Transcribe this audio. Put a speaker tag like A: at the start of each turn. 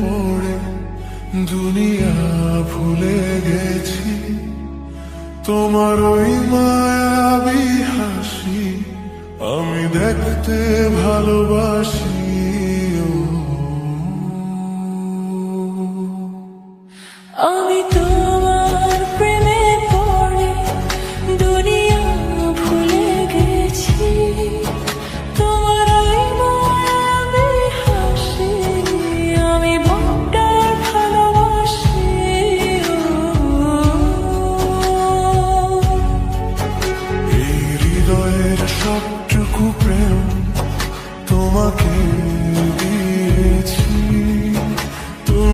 A: পড়ে দুনিয়া ভুলে গেছি। তোমার ওই মায়াবী হাসি আমি দেখতে ভালোবাসি।
B: আমি তো